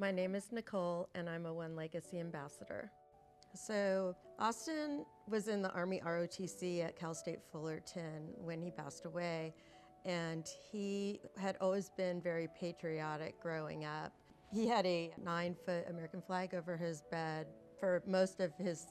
My name is Nicole, and I'm a OneLegacy ambassador. So Austin was in the Army ROTC at Cal State Fullerton when he passed away, and he had always been very patriotic growing up. He had a 9-foot American flag over his bed for most of his,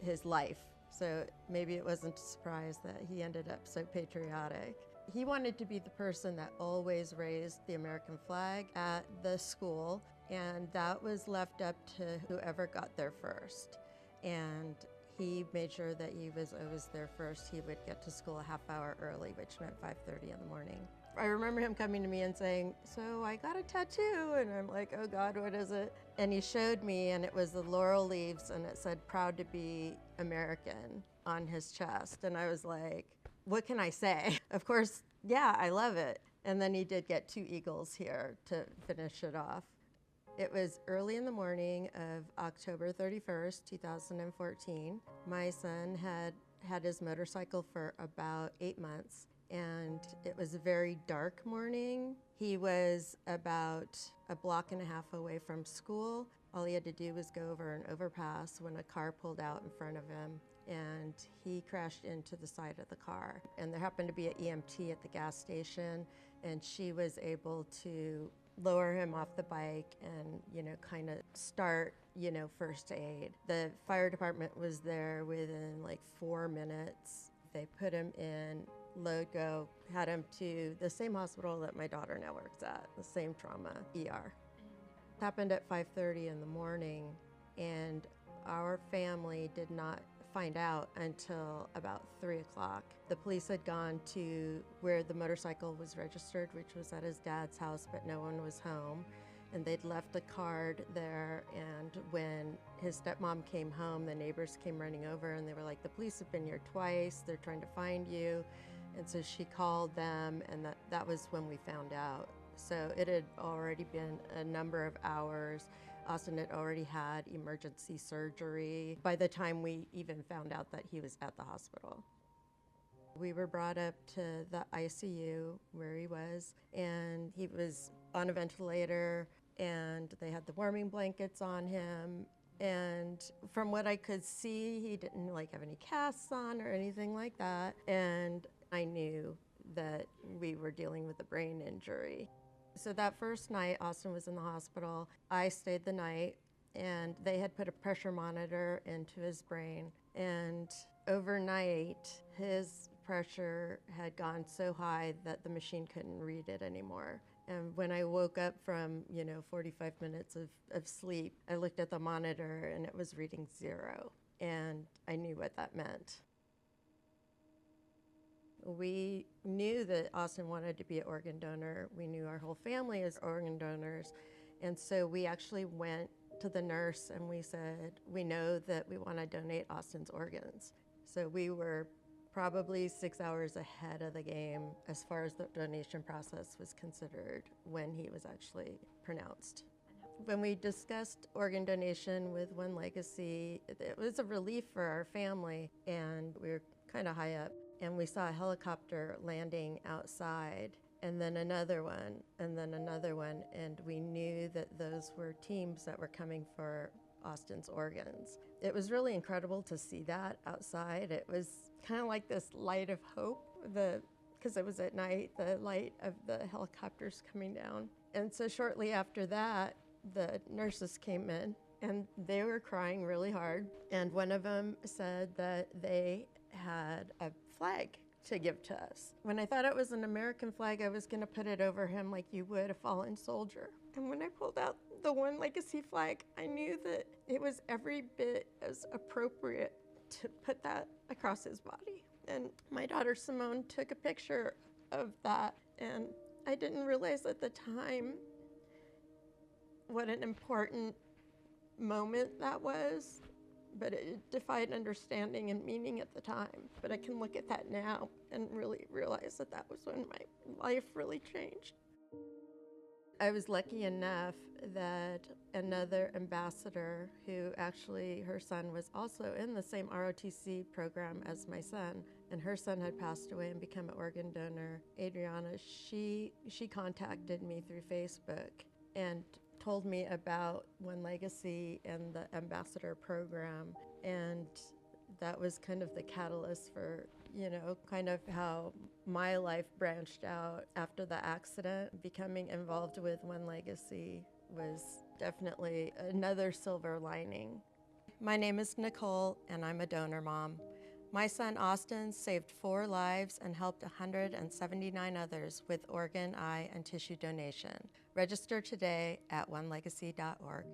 his life. So maybe it wasn't a surprise that he ended up so patriotic. He wanted to be the person that always raised the American flag at the school, and that was left up to whoever got there first. And he made sure that he was always there first. He would get to school a half hour early, which meant 5:30 in the morning. I remember him coming to me and saying, "So I got a tattoo," and I'm like, "Oh God, what is it?" And he showed me, and it was the laurel leaves, and it said, "Proud to be American" on his chest. And I was like, what can I say? Of course, yeah, I love it. And then he did get 2 eagles here to finish it off. It was early in the morning of October 31st, 2014. My son had his motorcycle for about 8 months, and it was a very dark morning. He was about a block and a half away from school. All he had to do was go over an overpass when a car pulled out in front of him, and he crashed into the side of the car. And there happened to be an EMT at the gas station, and she was able to lower him off the bike and, kind of start, first aid. The fire department was there within like 4 minutes. They put him in, load go, had him to the same hospital that my daughter now works at, the same trauma ER. It happened at 5:30 in the morning, and our family did not find out until about 3 o'clock. The police had gone to where the motorcycle was registered, which was at his dad's house, but no one was home. And they'd left a card there, and when his stepmom came home, the neighbors came running over, and they were like, "The police have been here twice, they're trying to find you." And so she called them, and that was when we found out. So it had already been a number of hours. Austin had already had emergency surgery by the time we even found out that he was at the hospital. We were brought up to the ICU where he was, and he was on a ventilator, and they had the warming blankets on him. And from what I could see, he didn't have any casts on or anything like that. And I knew that we were dealing with a brain injury. So that first night, Austin was in the hospital. I stayed the night, and they had put a pressure monitor into his brain. And overnight, his pressure had gone so high that the machine couldn't read it anymore. And when I woke up from, 45 minutes of sleep, I looked at the monitor, and it was reading 0. And I knew what that meant. We knew that Austin wanted to be an organ donor. We knew our whole family is organ donors. And so we actually went to the nurse and we said, "We know that we want to donate Austin's organs." So we were probably 6 hours ahead of the game as far as the donation process was considered when he was actually pronounced. When we discussed organ donation with OneLegacy, it was a relief for our family, and we were kind of high up. And we saw a helicopter landing outside, and then another one, and then another one, and we knew that those were teams that were coming for Austin's organs. It was really incredible to see that outside. It was kind of like this light of hope, because it was at night, the light of the helicopters coming down. And so shortly after that, the nurses came in, and they were crying really hard. And one of them said that they had a flag to give to us. When I thought it was an American flag, I was going to put it over him like you would a fallen soldier. And when I pulled out the OneLegacy flag, I knew that it was every bit as appropriate to put that across his body. And my daughter Simone took a picture of that, and I didn't realize at the time what an important moment that was. But it defied understanding and meaning at the time. But I can look at that now and really realize that that was when my life really changed. I was lucky enough that another ambassador, who actually, her son was also in the same ROTC program as my son, and her son had passed away and become an organ donor, Adriana, she contacted me through Facebook and told me about OneLegacy and the ambassador program, and that was kind of the catalyst for, kind of how my life branched out after the accident. Becoming involved with OneLegacy was definitely another silver lining. My name is Nicole, and I'm a donor mom. My son Austin saved 4 lives and helped 179 others with organ, eye, and tissue donation. Register today at onelegacy.org.